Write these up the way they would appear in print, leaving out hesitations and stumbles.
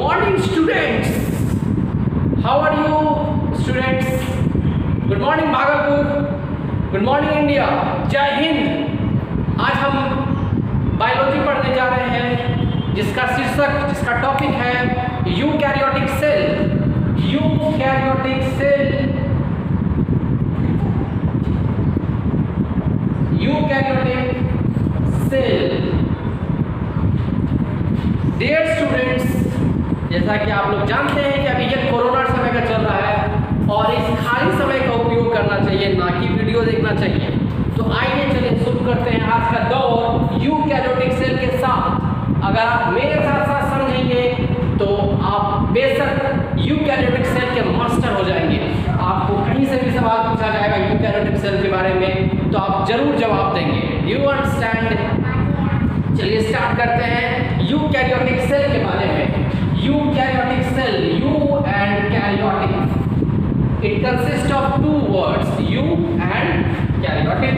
morning, students. How are you, students? Good morning, Bhagalpur. Good morning, India. जय हिंद. आज हम biology पढ़ने जा रहे हैं, जिसका शीर्षक, जिसका टॉपिक है eukaryotic cell. Eukaryotic cell. Eukaryotic cell. Dear students, जैसा कि आप लोग जानते हैं कि अभी ये कोरोना समय का चल रहा है और इस खाली समय का उपयोग करना चाहिए, ना कि वीडियो देखना चाहिए. तो आइए चलिए शुरू करते हैं आज का दौर यूकैरियोटिक सेल के साथ. अगर आप मेरे साथ साथ समझेंगे तो आप बेशक यूकैरियोटिक सेल के मास्टर हो जाएंगे. आपको कहीं से भी सवाल पूछा जाएगा यूकैरियोटिक सेल के बारे में तो आप जरूर जवाब देंगे. You understand? चलिए स्टार्ट करते हैं यूकैरियोटिक सेल के बारे में. Eukaryotic cell, eu and karyotic. It consists of two words, you and karyotic.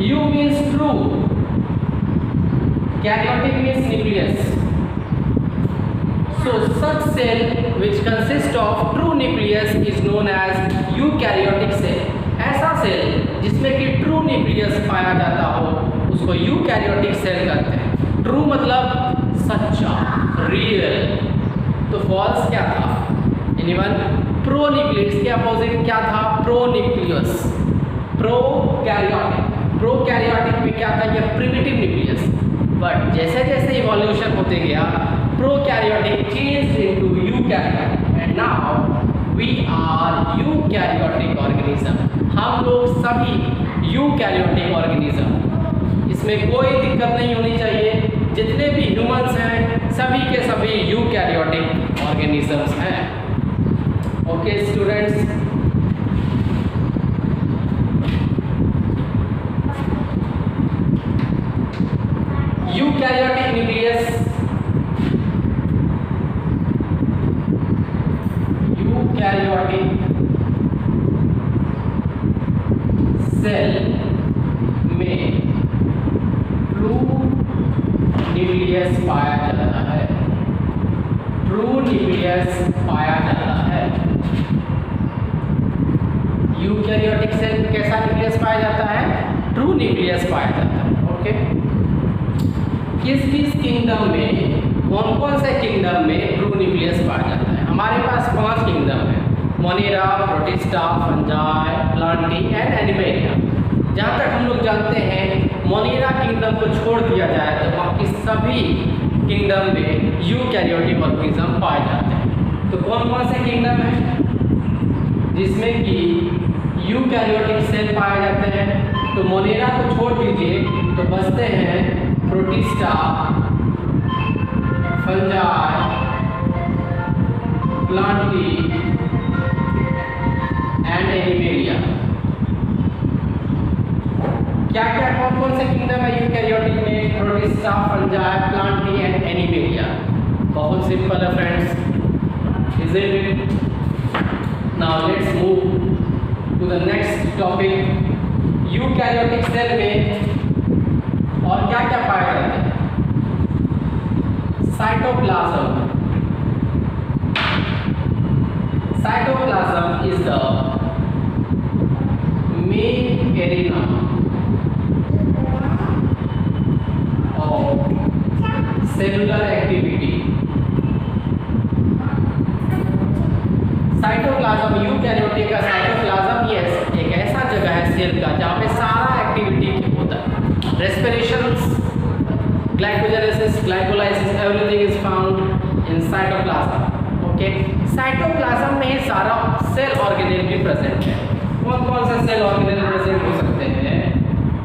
You means true, karyotic means nucleus. So such cell which consists of true nucleus is known as eukaryotic cell. ऐसा cell जिसमें कि true nucleus पाया जाता हो उसको eukaryotic cell कहते हैं. True मतलब सच्चा, रियल. तो फॉल्स क्या था? एनीवन? प्रो न्यूक्लियस के अपोजिट क्या था? Pro nucleus. प्रोकैरियोटिक. प्रोकैरियोटिक में क्या था? ये प्रिमिटिव न्यूक्लियस. बट जैसे जैसे इवोल्यूशन होते गया prokaryotic changed into eukaryotic and now we are eukaryotic organism. हम लोग सभी यूकैरियोटिक ऑर्गेनिज्म. इसमें कोई दिक्कत नहीं होनी चाहिए. जितने भी ह्यूमंस हैं सभी के सभी यूकैरियोटिक ऑर्गेनिजम्स हैं. Okay students, eukaryotic nucleus, eukaryotic cell में ट्रू न्यूक्लियस पाया जाता है. ट्रू न्यूक्लियस पाया जाता है. यूकैरियोटिक सेल कैसा न्यूक्लियस पाया जाता है? ट्रू न्यूक्लियस पाया जाता है. ओके. किस किस किंगडम में, कौन कौन से किंगडम में ट्रू न्यूक्लियस पाया जाता है? हमारे पास 5 किंगडम है: monera, protista, Fungi, Plantae and animalia. जहाँ तक हम लोग जानते हैं मोनेरा किंगडम को छोड़ दिया जाए तो बाकी सभी किंगडम में यूकैरियोटिक ऑर्गेनिज्म पाए जाते हैं. तो कौन कौन से किंगडम हैं जिसमें कि यूकैरियोटिक सेल पाए जाते हैं? तो मोनेरा को छोड़ दीजिए तो बचते हैं Protista, Fungi, Plantae and Animalia. क्या क्या कौन कौन से किंगडम है यूकैरियोटिक में? Protista, Fungi, Plantae and Animalia. बहुत सिंपल है friends, isn't it? Now let's move to the next topic. Eukaryotic cell में और क्या क्या पाए जाते हैं? Cytoplasm. Cytoplasm is the main arena cellular activity. Cytoplasm, eukaryotic का साइटोप्लाज्म ये एक ऐसा जगह है सेल का जहाँ पे सारा एक्टिविटी होता है. Respirations, glycogenesis, glycolysis, everything is found in cytoplasm. Okay. Cytoplasm में ही सारा सेल ऑर्गेनेल भी प्रेजेंट है. कौन कौन से सेल ऑर्गेनेल प्रेजेंट हो सकते हैं?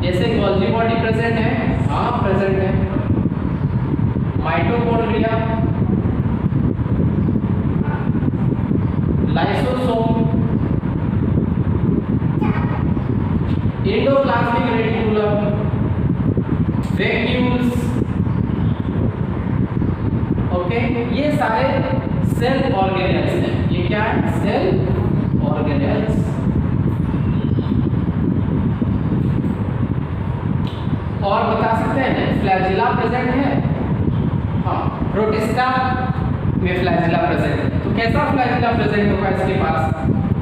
जैसे गोल्गी बॉडी प्रेजेंट है. हाँ प्रेजेंट है. Mitochondria, lysosome, endoplasmic reticulum, vacuoles. Okay. ये सारे सेल ऑर्गेनेल्स हैं. ये क्या है? Cell organelles. और बता सकते हैं फ्लैजिला प्रेजेंट है, हाँ प्रोटिस्टा में फ्लैजिला प्रेजेंट है। तो कैसा फ्लैजिला प्रेजेंट होगा इसके पास,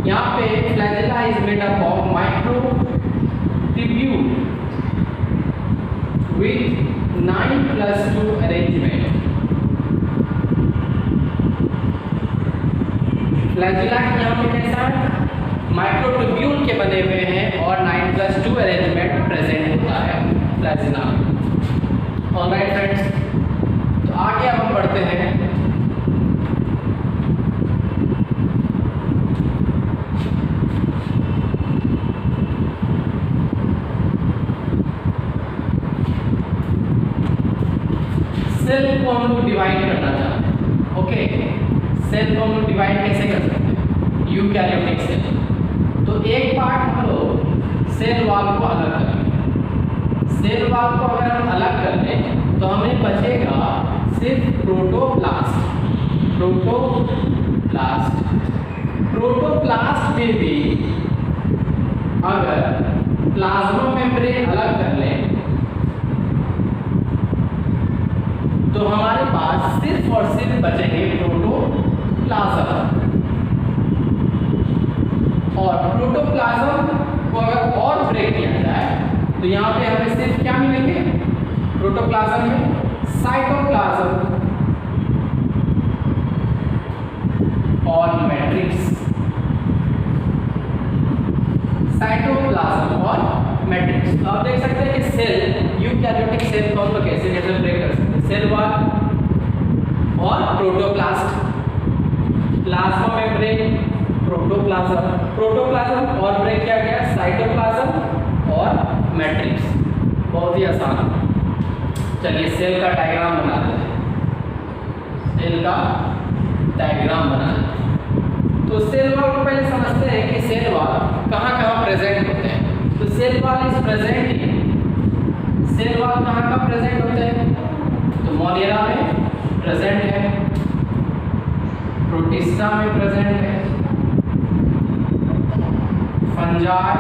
यहाँ पे flagella is made up of microtubule with 9+2 arrangement. Flagella यहाँ पे कैसा है, माइक्रोट्यूब्यूल के बने हुए हैं और 9+2 अरेंजमेंट प्रेजेंट होता है फ्लैजिला। ऑलराइट फ्रेंड्स, तो आगे अब हम बढ़ते हैं सेल को हम लोग डिवाइड करना चाहते हैं। ओके, सेल को हम लोग डिवाइड कैसे कर सकते हैं, यूकैरियोटिक सेल। तो एक पार्ट हम लोग सेल वॉल को अलग करेंगे। सेल वॉल को अगर हम अलग कर लें तो हमें बचेगा सिर्फ प्रोटोप्लास्ट। प्रोटोप्लास्ट में भी अगर प्लाज्मा मेम्ब्रेन अलग कर लें तो हमारे पास सिर्फ और सिर्फ बचेंगे प्रोटोप्लाज्म। और प्रोटोप्लाज्म को अगर और ब्रेक किया जाए तो यहाँ पे हमें सिर्फ क्या मिलेंगे, प्रोटोप्लाज्म में साइटोप्लाज्म और मैट्रिक्स। साइटोप्लाज्म और मैट्रिक्स। तो आप देख सकते हैं कि सेल, यूकैरियोटिक सेल को हम लोग कैसे कैसे ब्रेक कर सकते हैं, सेल वॉल और प्रोटोप्लास्ट, प्लाज्मा मेम्ब्रेन, प्रोटोप्लाज्म और ब्रेक किया गया साइटोप्लाज्म और मैट्रिक्स। बहुत ही आसान। चलिए सेल का डायग्राम बना देते हैं। सेल का डायग्राम बना देते हैं। तो सेल वॉल को पहले समझते हैं कि सेल वॉल कहाँ कहाँ प्रेजेंट होते हैं। तो cell wall is present in, cell wall कहाँ कहाँ प्रेजेंट होते हैं, तो मोनेरा में प्रेजेंट है, प्रोटिस्टा में प्रेजेंट है, fungi,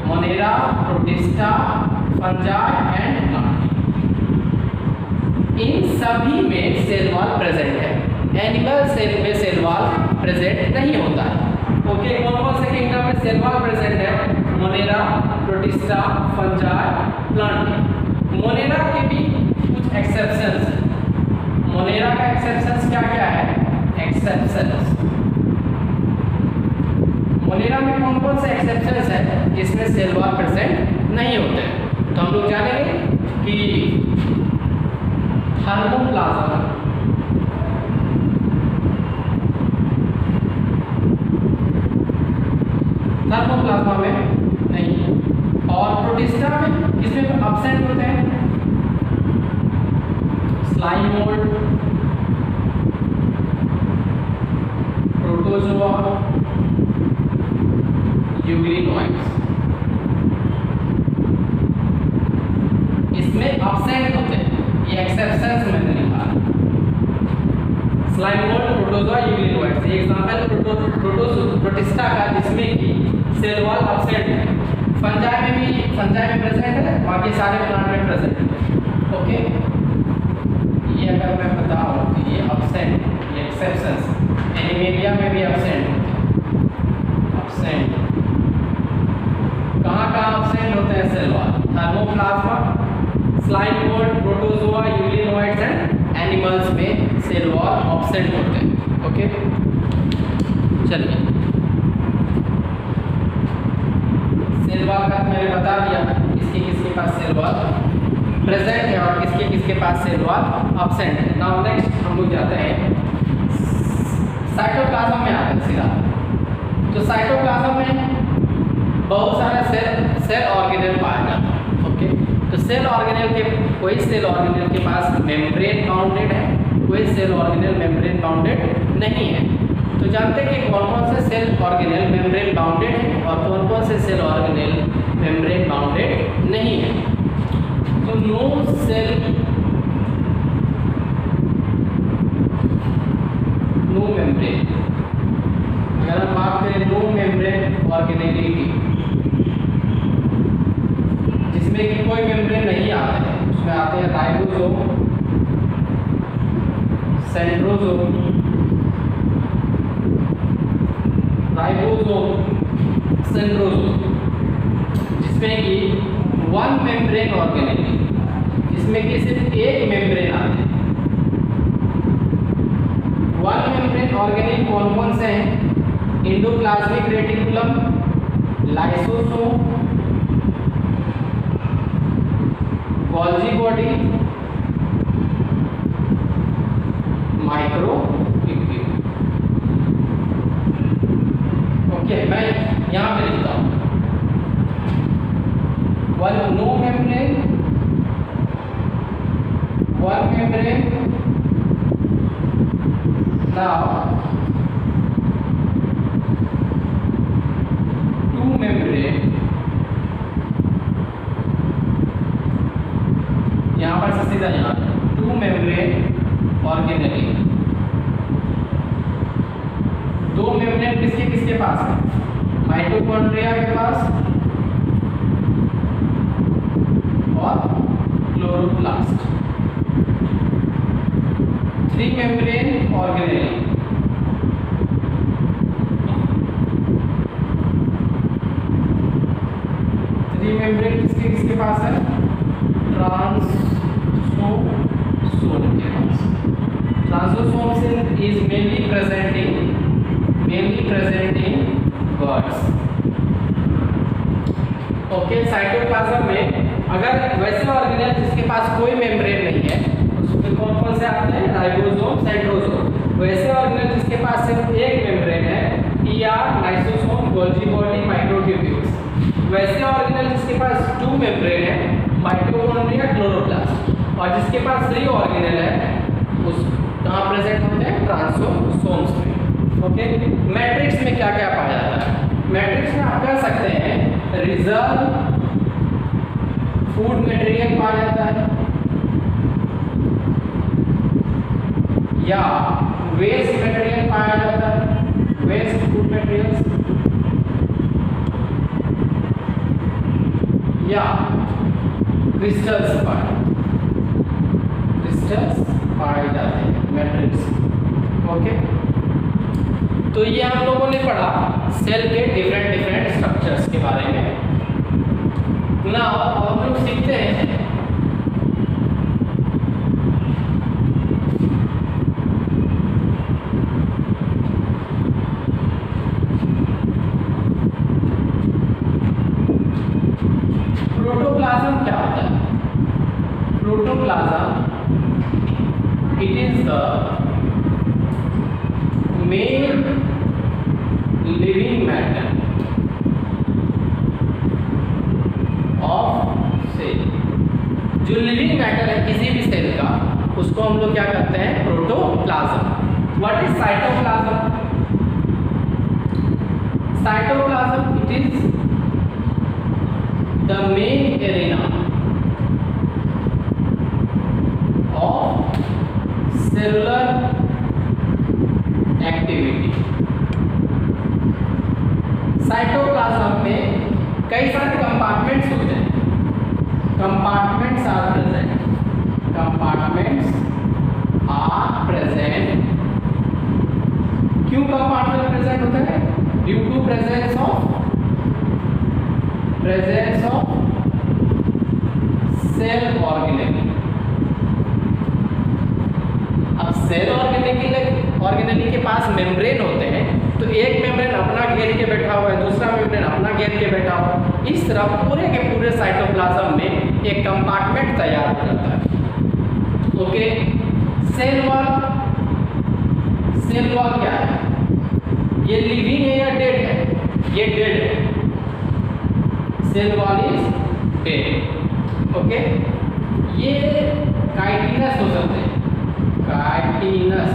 monera, protista, fungi and plant, इन सभी में सेल वॉल प्रेजेंट है। एनिमल सेल में सेल वॉल प्रेजेंट नहीं होता है। ओके, कौन कौन से किंगडम में सेल वॉल प्रेजेंट है, monera, protista, fungi, plant. Monera के भी कुछ एक्सेप्शंस हैं। मोनेरा का एक्सेप्शंस क्या क्या है, एक्सेप्शंस मोनेरा में कौन कौन से एक्सेप्शंस हैं जिसमें सेल वॉल प्रेजेंट नहीं होते हैं। तो हम लोग जानेंगे कि थर्मोप्लाज्मा में नहीं, और प्रोटिस्टा में किसमें एब्सेंट होते हैं, स्लाइम मोल्ड, प्रोटोजोआ, यूग्लिनोइड्स, इसमें एब्सेंट होते हैं। ये एक्सेप्शंस मैंने लिखा, स्लाइम मोल्ड, प्रोटोजोआ, यूग्लिनोइड्स। ये एग्जांपल प्रोटिस्टा का जिसमें कि सेल वॉल एब्सेंट है। फंजाई में प्रेजेंट है, बाकी सारे प्लांट में प्रेजेंट है। ओके, ये अगर मैं बताऊं तो ये एब्सेंट, ये एक्सेप्शंस। एनिमेलिया में भी एब्सेंट कहाँ एब्सेंट होते हैं cell wall, thermoplasma, slime mould, protozoa, euglenoids and animals में सेल वॉल एब्सेंट होते हैं। ओके, चलिए सेल वॉल का मैंने बता दिया किसके किसके पास सेल वॉल प्रेजेंट है और किसके किसके पास सेल वॉल एब्सेंट है। नाउ नेक्स्ट हम लोग जाते हैं साइटोप्लाज्म में आते हैं सीधा। तो साइटोप्लाज्म में बहुत सारे सेल ऑर्गेनेल पाया जाता है। ओके, तो सेल ऑर्गेनेल के कोई सेल ऑर्गेनेल के पास मेम्ब्रेन बाउंडेड है, कोई सेल ऑर्गेनेल मेम्ब्रेन बाउंडेड नहीं है। तो जानते हैं कि कौन कौन से सेल ऑर्गेनेल मेम्ब्रेन बाउंडेड है और कौन कौन से सेल ऑर्गेनेल मेम्ब्रेन बाउंडेड नहीं है। तो नो सेल नो मेम्ब्रेन, अगर हम बात करें नो मेम्ब्रेन ऑर्गेनेलिटी, जिसमें कि कोई मेम्ब्रेन नहीं उसमें आते हैं राइबोसोम, सेंट्रोसोम, सेंट्रोसोम, जिसमें कि वन मेम्ब्रेन ऑर्गेनेल, जिसमें कि सिर्फ एक मेम्ब्रेन आते हैं। वन मेम्ब्रेन ऑर्गेनेल कौन कौन से हैं? Endoplasmic reticulum, lysosome, Golgi body, microtubule. Okay, मैं यहाँ पे लिखता हूँ one no membrane, one membrane, now two membrane, यहाँ पर से सीधा यहाँ टू मेम्ब्रेन ऑर्गेनेल। दो मेम्ब्रेन किसके किसके पास है? माइटोकॉन्ड्रिया के पास और chloroplast. Three membrane organelle, three membrane किसके किसके पास है? ट्रांसोसोम के पास। Transosome is mainly present in birds. Okay, cytoplasm में अगर वैसे ऑर्गेनेल जिसके पास कोई मेम्ब्रेन नहीं है, उसमें कौन कौन से आते हैं? Ribosome, centrosome. वैसे ऑर्गेनेल जिसके पास सिर्फ एक मेम्ब्रेन है, ER, lysosome, Golgi body, microtubules. वैसे ऑर्गेनेल जिसके पास टू मेम्ब्रेन है, माइटोकॉन्ड्रिया, क्लोरोप्लास्ट। और जिसके पास थ्री ऑर्गेनेल है, उस कहाँ प्रेजेंट होते हैं? ट्रांसोसोम्स में। ओके, मैट्रिक्स में क्या क्या पाया जाता है? मैट्रिक्स में आप कह सकते हैं रिजर्व फूड मटेरियल पाया जाता है, या वेस्ट मटेरियल पाया जाता है, वेस्ट फूड मटेरियल्स, या क्रिस्टल्स पाए जाते हैं मैट्रिक्स। ओके, तो ये हम लोगों ने पढ़ा सेल के डिफरेंट स्ट्रक्चर्स के बारे में। नाउ हम लोग सीखते हैं प्रोटोप्लाज्म क्या होता है। Protoplasm it is the main living matter of cell। जो लिविंग मैटर है किसी भी सेल का, उसको हम लोग क्या कहते हैं? Protoplasm. What is cytoplasm? Cytoplasm it is the main arena of cellular activity। Cytoplasm में कई सारे कंपार्टमेंट्स होते हैं। कंपार्टमेंट्स आर प्रेजेंट, क्यों कंपार्टमेंट प्रेजेंट होते हैं? Due to presence of cell organelle. अब सेल ऑर्गेनेल के पास मेम्ब्रेन होते हैं, तो एक मेम्ब्रेन अपना घेर के बैठा हुआ है, दूसरा मेम्ब्रेन अपना घेर के बैठा हुआ है। इस तरह पूरे के पूरे साइटोप्लाज्म में एक कंपार्टमेंट तैयार हो जाता है। ओके, सेल वॉल क्या है? ये लिविंग है या डेड है? ये डेड है। Cell wall is dead. Okay, ये काइटिनस हो सकते हैं, काइटिनस।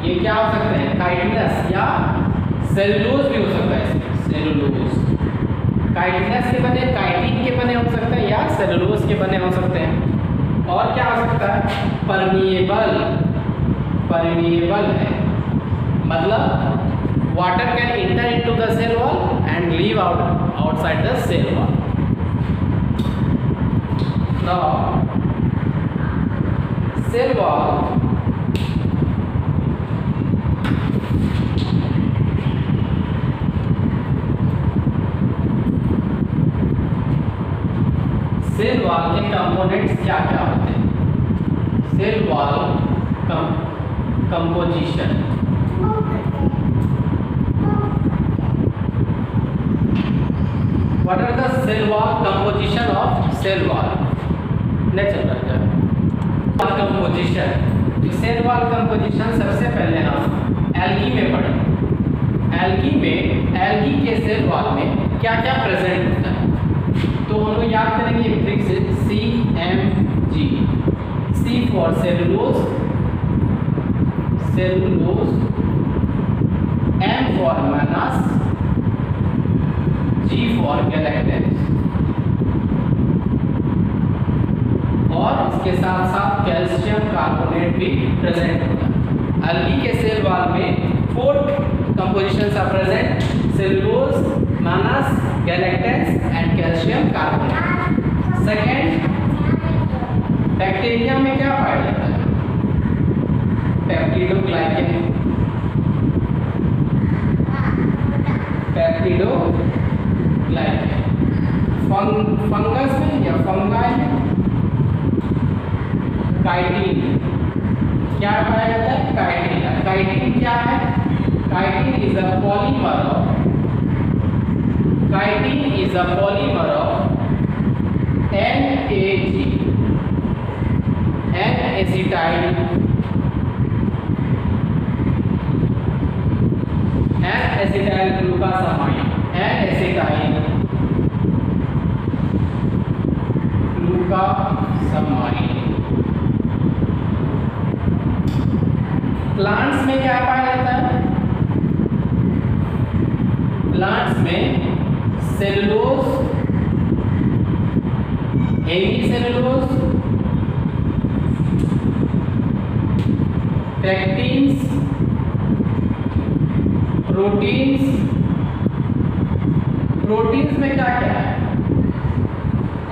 ये क्या हो सकते हैं? काइटिनस, या सेलुलोज भी हो सकता है। सेलुलोज काइटिनस के बने, काइटिन के बने हो सकते हैं, या सेलुलोज के बने हो सकते हैं। और क्या हो सकता है? परमिएबल है, मतलब water can enter into the cell wall and leave outside the cell wall. Now cell wall के कंपोनेंट्स क्या क्या होते हैं? Cell wall composition. What are the cell wall composition of cell wall? Next chapter composition. Cell wall composition सबसे पहले हम algae में पढ़ें। एल्गी के सेल वॉल में क्या क्या प्रेजेंट होता है? तो हम लोग याद करेंगे ट्रिक से CMG। C for cellulose, M for mannans, G for galactans, और इसके साथ साथ कैल्शियम कार्बोनेट भी प्रेजेंट होता है। एल्गी के सेल वॉल में 4 compositions are present: cellulose, mannans, galactans and calcium carbonate. Second, bacteria में क्या पाया जाता है? पेप्टिडोग्लाइकन, फंगस में या फंगाई में काइटिन क्या पाया जाता है? काइटिन क्या है? Chitin is a polymer of NAG, N-acetyl glucosamine, plants में क्या पाया जाता है? प्लांट्स में सेलुलोज, हेमीसेलुलोज, पेक्टिन्स, प्रोटीन्स में क्या क्या है?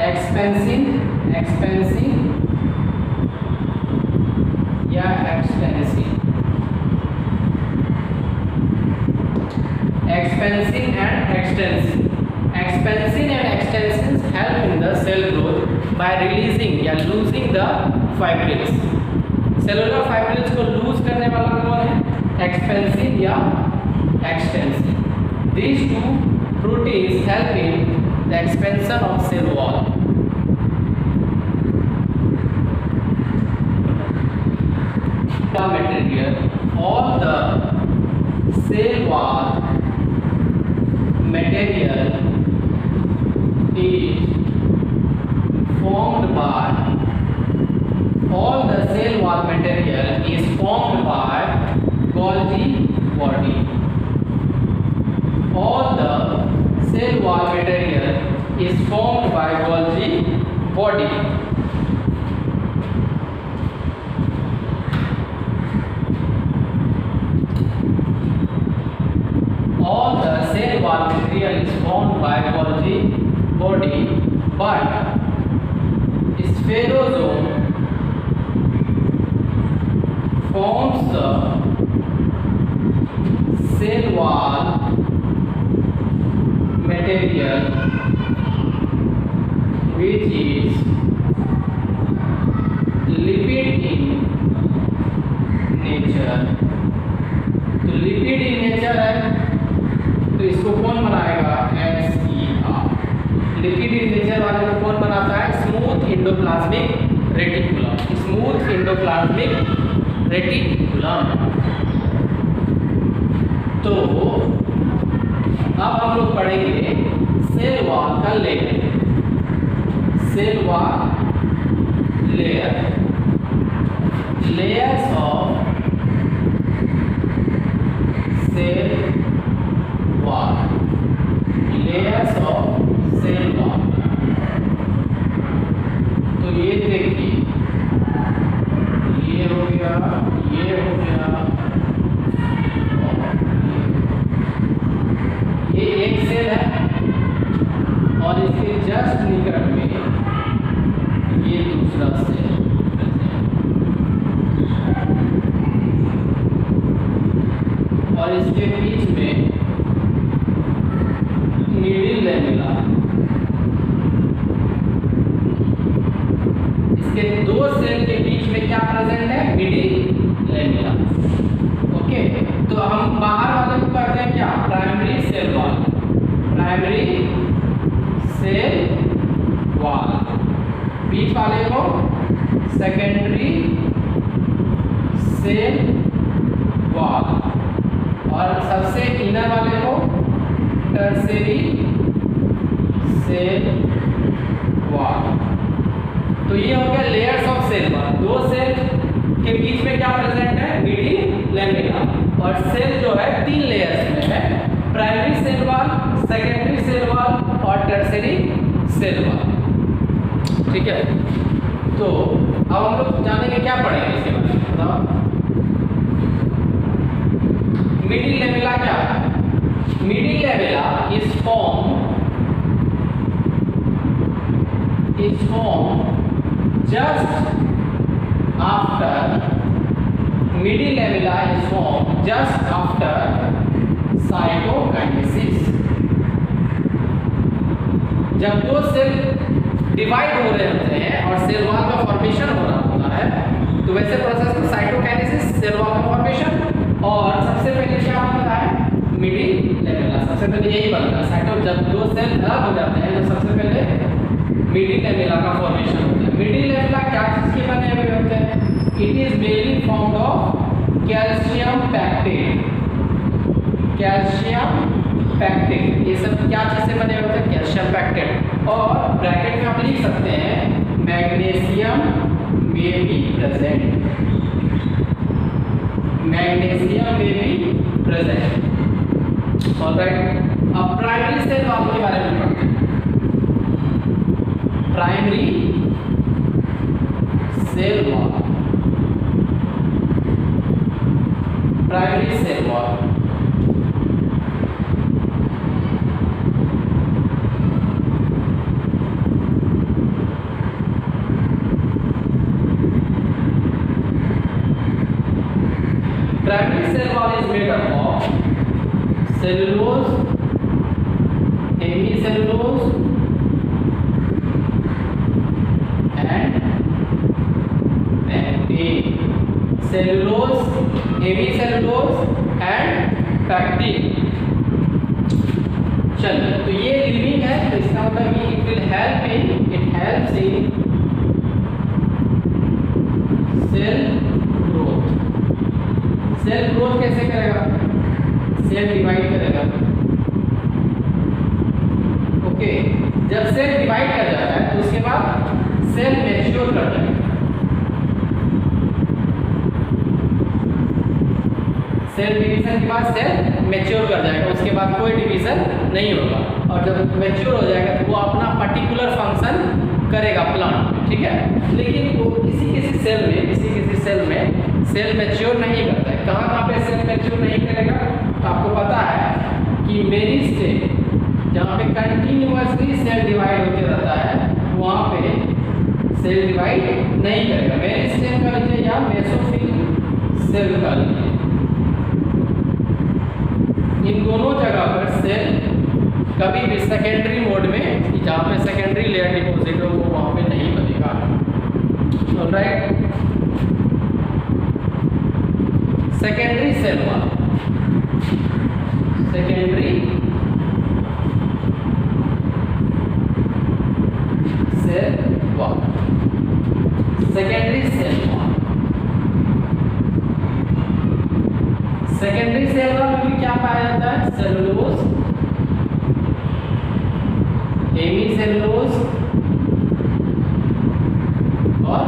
एक्सपेंसिन या एक्सटेंसिन and extensins help in the cell growth by releasing या losing the fibrils। Cellular fibrils को लूज करने वाला कौन है? एक्सपेंसिन या एक्सटेंसिन। These two proteins help in the expansion of cell wall। Material, all the cell wall material is formed by Golgi body। All the cell wall material is formed by Golgi body। All the cell wall material is formed by Golgi body, but spherosome forms the cell wall material which is lipid in nature। तो lipid in nature है, तो इसको कौन बनाएगा? SER। Lipid in nature वाले को कौन बनाता है? Smooth endoplasmic reticulum. तो अब हम लोग पढ़ेंगे सेल वॉल का layer. Layers of cell wall. तो ये देखिए, ये हो गया, ये एक सेल है, और इसके जस्ट निकट में प्राइमरी सेल वॉल, बीच वाले को सेकेंडरी सेल वॉल और सबसे इनर वाले को टर्शियरी सेल वॉल। तो ये हो गया लेयर्स ऑफ सेल वॉल। दो सेल के बीच में क्या प्रेजेंट है, मिडिल लैमेला, और सेल जो है 3 लेयर्स में है, primary cell wall, secondary cell wall और टर्शियरी सेल वॉल। ठीक है, तो अब हम लोग जानेंगे क्या पढ़ेंगे इसके बारे में, बताओ। मिडिल लैमेला क्या है? Middle lamella is form just after middle lamella is formed just after cytokinesis। जब दो सेल डिवाइड हो रहे होते हैं और सेल वॉल का फॉर्मेशन हो रहा होता है, तो वैसे प्रोसेस को साइटोकाइनेसिस, सेल वॉल का फॉर्मेशन, और सबसे पहले क्या बनता है, मिडिल लैमेला। सबसे पहले यही बनता है, साइटो जब दो सेल अलग हो जाते हैं तो सबसे पहले मिडिल लैमेला का फॉर्मेशन होता है। मिडिल लैमेला क्या चीज के बने हुए होते हैं? It is mainly formed of calcium pectate. Calcium pectate, ये सब क्या चीज से बने होते हैं? Calcium pectate. और ब्रैकेट में आप लिख सकते हैं मैग्नीशियम में भी प्रेजेंट, मैग्नीशियम में भी प्रेजेंट। ऑलराइट, अब प्राइमरी सेल वॉल के बारे में पढ़ते हैं। Primary cell wall, primary cell wall, primary cell wall is made up of cellulose, hemicellulose cellulose, hemicellulose and pectin. चलिए, तो ये लिविंग है, तो इसका मतलब कि it will help in, it helps in cell growth. Cell growth कैसे करेगा? सेल डिवाइड करेगा। ओके, जब सेल डिवाइड कर जाता है तो उसके बाद सेल मैच्योर कर जाएगा। सेल डिवीजन के बाद सेल मैच्योर कर जाएगा, उसके बाद कोई डिवीजन नहीं होगा, और जब मैच्योर हो जाएगा तो वो अपना पर्टिकुलर फंक्शन करेगा प्लांट में। ठीक है, लेकिन वो किसी सेल में सेल मैच्योर नहीं करता है। कहाँ पे सेल मैच्योर नहीं करेगा? तो आपको पता है कि मेरिस्टेम, जहाँ पे कंटिन्यूअसली सेल डिवाइड होते रहता है, वहाँ पे सेल डिवाइड नहीं करेगा। मेरिस्टेम का लीजिए या मेसोफिल सेल का लीजिए, इन दोनों जगह पर सेल कभी भी सेकेंडरी मोड में, जहाँ पे सेकेंडरी लेयर डिपॉजिट हो, वो वहाँ पे नहीं बनेगा। Alright, secondary cell wall, secondary cell wall, secondary cell wall, secondary cell wall में भी क्या पाया जाता है? सेलुलोज, हेमीसेलुलोज और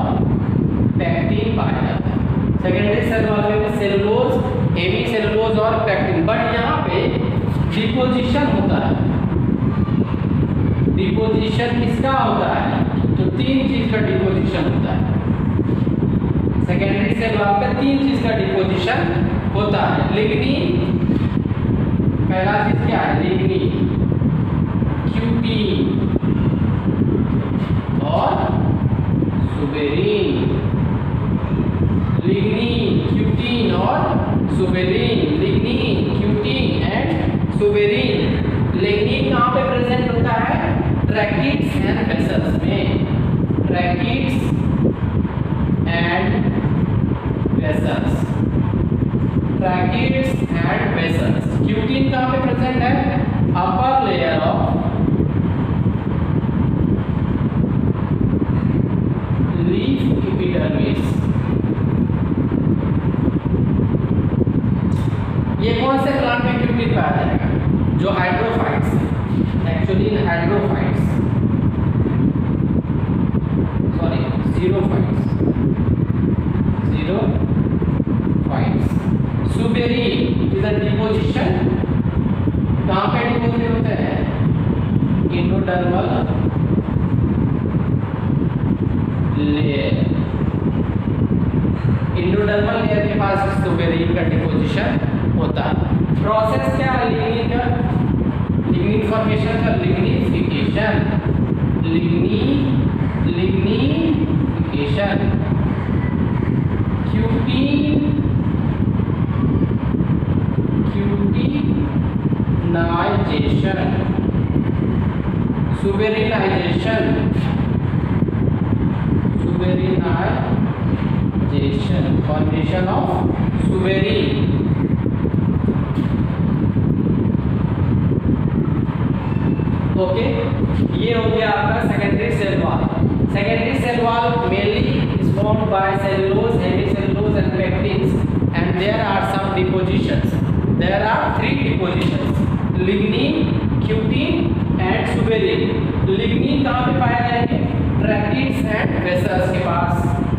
पैक्टिन पाया जाता है। सेकेंडरी सेल वॉल में सेलुलोज, हेमीसेलुलोज और पैक्टिन। बट यहाँ पे डिपोजिशन होता है। डिपोजिशन किसका होता है? तो 3 चीज का डिपोजिशन होता है। सेकेंडरी सेल वॉल पे 3 चीज का डिपोजिशन होता है। लिग्निन, पहला चीज क्या है? लिग्निन, क्यूटीन और सुबेरिन। लिग्निन, क्यूटीन और suberin, lignin, cutin and suberin. Lignin कहाँ पे प्रेजेंट होता है? ट्रैकिट्स एंड वेसल्स में, tracheids and vessels, tracheids and vessels. Cutin कहाँ पे प्रेजेंट है? upper layer of leaf epidermis। ये कौन से प्लांट में क्यूटिन पाया जाएगा? जो हाइड्रोफाइट्स है, actually hydrophytes, sorry xerophytes, suberin is a deposition, कहाँ पे डिपोजिट होते हैं? इंडोडर्मल लेयर, इंडोडर्मल लेयर के पास सुबेरीन का डिपोजिशन होता है। प्रोसेस क्या है लिग्निन का? लिग्निफिकेशन का, lignification, lignification, cutinisation, suberinisation, formation of suberin. Okay, ये हो गया आपका secondary cell wall. Secondary cell wall mainly is formed by cellulose, hemicellulose and pectins, and there are some depositions. There are 3 depositions, lignin, cutin and suberin. Lignin कहाँ पे पाया जाएंगे? Tracheids and vessels के पास।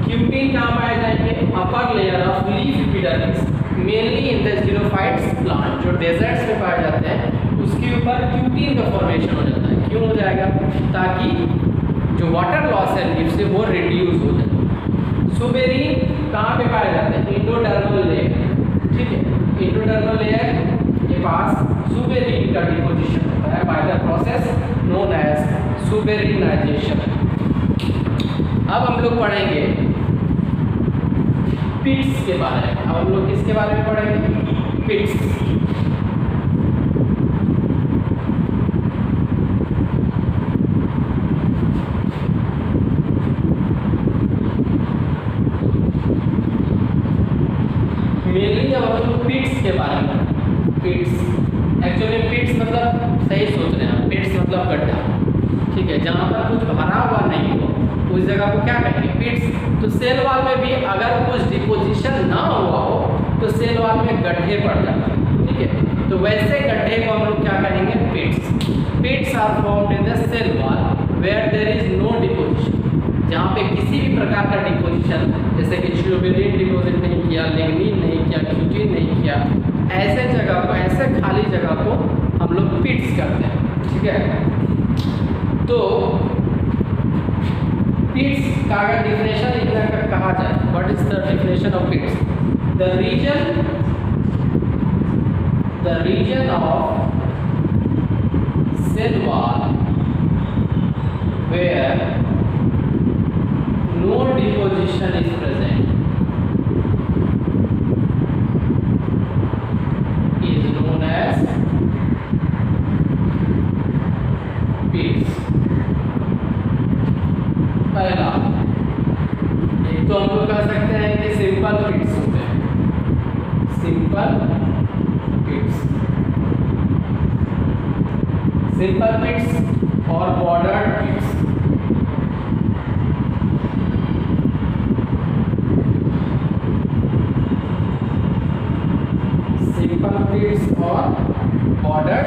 Cutin कहाँ पाए जाएंगे? Upper layer of leaf epidermis, mainly in the xerophytes plant, जो desserts में पाए जाते हैं, उसके ऊपर क्यूटिन का फॉर्मेशन हो जाता है। क्यों हो जाएगा? ताकि जो वाटर लॉस है लीफ से वो रिड्यूस हो जाए। सुबेरीन कहाँ पे पाए जाते हैं? इंडोडर्मल लेयर, ठीक है, इंडोडर्मल लेयर के पास सुबेरीन का डिपोजिशन होता है by the process known as suberinisation. अब हम लोग पढ़ेंगे पिट्स के बारे में। अब हम लोग किसके बारे में पढ़ेंगे? पिट्स। मेनली जब हम लोग पिट्स के बारे में, पिट्स एक्चुअली पिट्स मतलब सही सोच रहे हैं, पिट्स मतलब गड्ढा, ठीक है, जहाँ पर कुछ भरा हुआ नहीं हो उस जगह को क्या कहेंगे? पिट्स। तो सेल वॉल में भी अगर कुछ डिपोजिशन ना हुआ हो तो सेल वॉल में गड्ढे पड़ जाते हैं, ठीक है, तो वैसे गड्ढे को हम लोग क्या कहेंगे? Pits. Pits are formed in the cell wall where there is no deposition, जहाँ पे किसी भी प्रकार का डिपोजिशन, जैसे कि सुबेरीन डिपोजिट नहीं किया, लिग्निन नहीं किया, क्यूटिन नहीं किया, ऐसे जगह को, ऐसे खाली जगह को हम लोग पिट्स करते हैं, ठीक है। तो पिट्स का अगर डिफिनेशन लिखने का कहा जाए, what is the definition of pits? The reason of cell wall where no deposition is present is known as pits। पहला एक तो हम लोग कह सकते हैं कि सिंपल पिट्स होते हैं, सिंपल पिट्स और बॉर्डर्ड पिट्स। पिट्स और बॉर्डर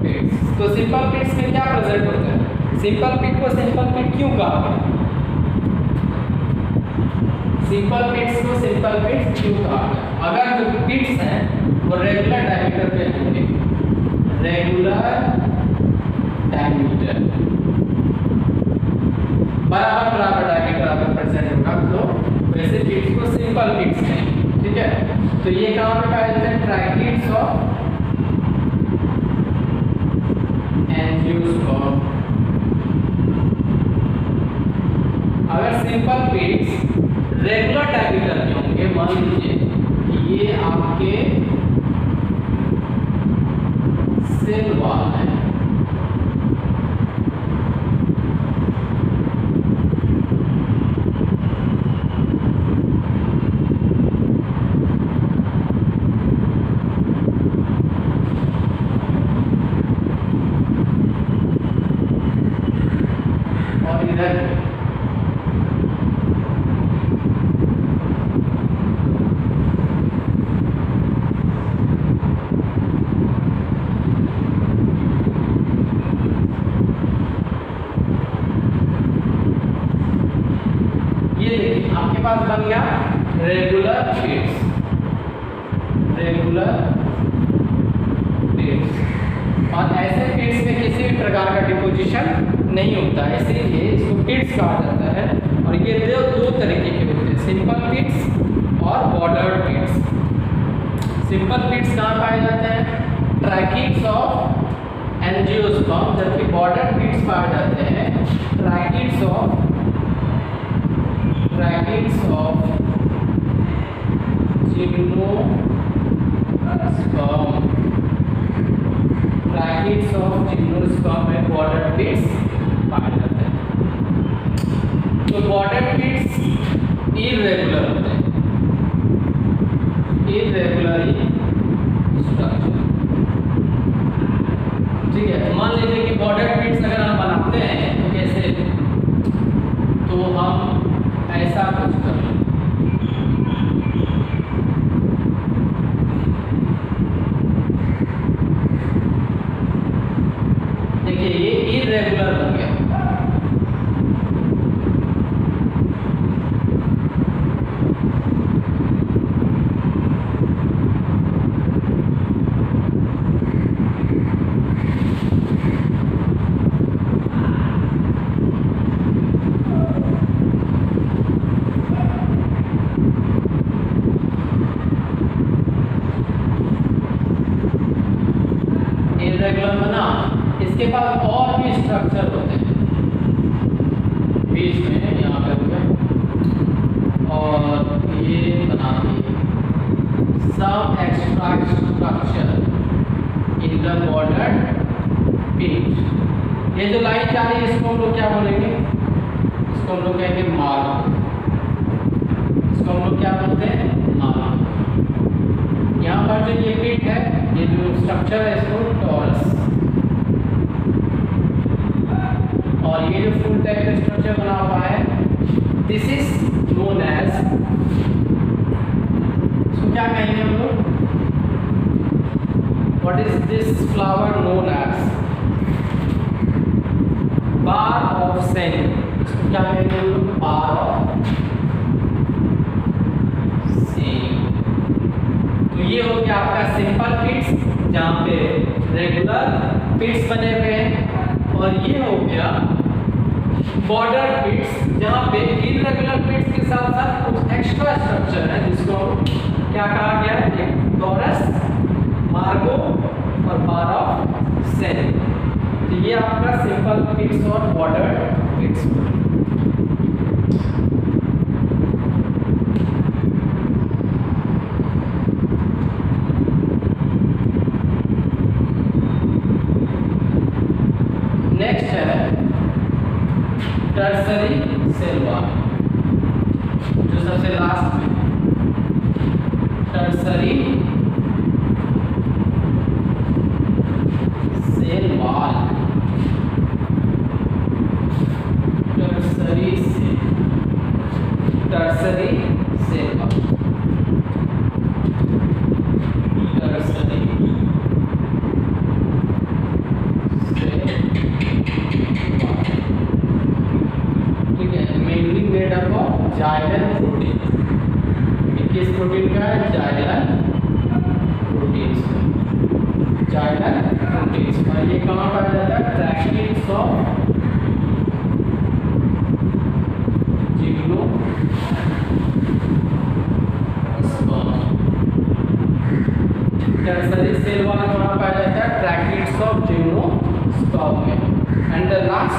पिट्स। तो सिंपल पिट्स में क्या प्रेजेंट होता है? सिंपल पिट को सिंपल पिट क्यों कहा गया? सिंपल पिट्स को सिंपल पिट्स क्यों कहा गया? अगर जो पिट्स हैं वो रेगुलर डायमीटर पे होंगे, रेगुलर डायमीटर, बराबर डायमीटर अगर प्रेजेंट होगा तो वैसे पिट्स को सिंपल पिट्स कहेंगे, ठीक है। तो ये कहाँ पे पाए जाते हैं? ट्रैकिड्स और एंजियोस्पर्म। अगर सिंपल पिट्स रेगुलर डायमीटर के होंगे, मान लीजिए कि ये आपके सेल वॉल है, और ऐसे किड्स में किसी भी प्रकार का डिपोजिशन नहीं होता है, इसीलिए इसको किड्स कहा जाता है। और ये दो तरीके के होते हैं, सिंपल किड्स और बॉर्डर्ड किड्स। सिंपल किड्स कहाँ पाए जाते हैं? ट्रैकिड्स ऑफ एंजियोस्पर्म, जबकि बॉर्डर्ड किड्स पाए जाते हैं tracheids of gymnosperm. Tracheids of gymnosperm में बॉर्डर्ड किड्स पाए जाते हैं। तो बॉर्डर्ड किड्स इर्रेगुलर होते हैं, इर्रेगुलर स्ट्रक्चर। ठीक है, मान लीजिए कि बॉर्डर्ड किड्स अगर हम बनाते हैं तो कैसे, तो हम ऐसा कुछ कर लें। देखिए ये इर्रेगुलर बन गया। इर्रेगुलर बना, इसके पास और भी स्ट्रक्चर होते हैं बीच में, यहाँ पे हो गया और ये बना दिए सब extra structure in the bordered pit. ये जो लाइन जा रही है इसको हम लोग क्या बोलेंगे? इसको हम लोग कहेंगे मार्क। इसको हम लोग क्या बोलते हैं? मार्क। यहाँ पर जो ये पिट है, ये जो स्ट्रक्चर है इसको टॉरस, और ये जो फुल टाइप का स्ट्रक्चर बना हुआ है दिस इज नोन एज, इसको क्या कहेंगे हम लोग? What is this flower known as? बार ऑफ सेन। इसको क्या कहेंगे हम लोग? बार ऑफ सेन। तो ये हो गया आपका सिंपल पिट्स जहाँ पे रेगुलर पिट्स बने हुए हैं, और ये हो गया बॉर्डर पिट्स जहाँ पे इर्रेगुलर पिट्स के साथ साथ कुछ एक्स्ट्रा स्ट्रक्चर है जिसको क्या कहा गया है? एक टॉरस, मार्गो और बार ऑफ सेन। तो ये आपका सिंपल पिट्स और बॉर्डर पिट्स। नेक्स्ट है टर्सरी सेल वॉल, जो सबसे लास्ट में tertiary cell wall. Tertiary cell wall, tertiary xylem protein. किस प्रोटीन का है? Xylem proteins, xylem proteins. और ये कहाँ पाया जाता है? Tracheids of gymnosperm. Tertiary cell wall कहाँ पाया जाता है? ट्रैकिड्स ऑफ जिम्नोस्पर्म में। एंड द लास्ट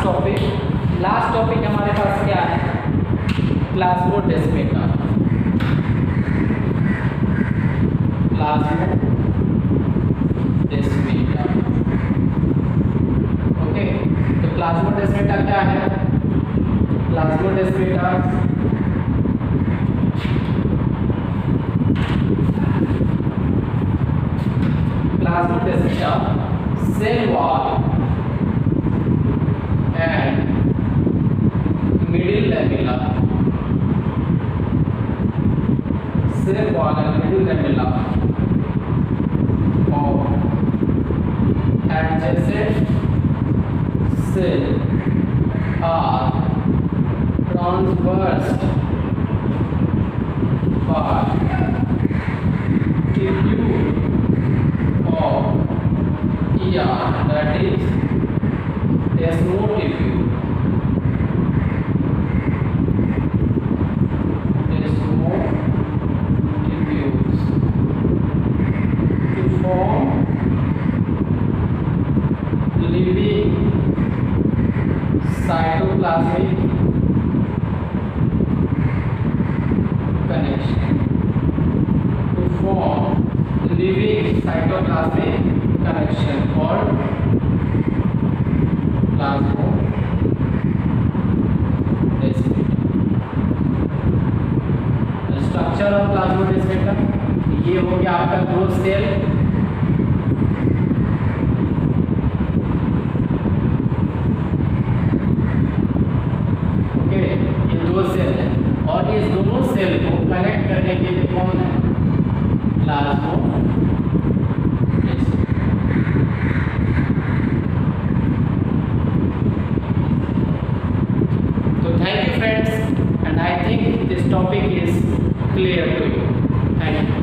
टॉपिक हमारे पास क्या है? प्लाज्मोडेस्माटा। ओके, तो प्लाज्मोडेस्माटा क्या है? Plasmodesmata cell wall and middle lamella, cell wall and middle lamella of adjacent cell are traversed by tubule of Yeah, that is desmotipule. Desmotipules to form living cytoplasmic connection. To form living cytoplasmic connection called plasmodesmata. Structure of plasmodesmata, ये हो गया आपका growth cell. Okay, ये दो cell है और इस दोनों सेल को कनेक्ट करने के लिए कौन है? Plasmodesmata. So thank you friends, and I think this topic is clear to you. Thank you.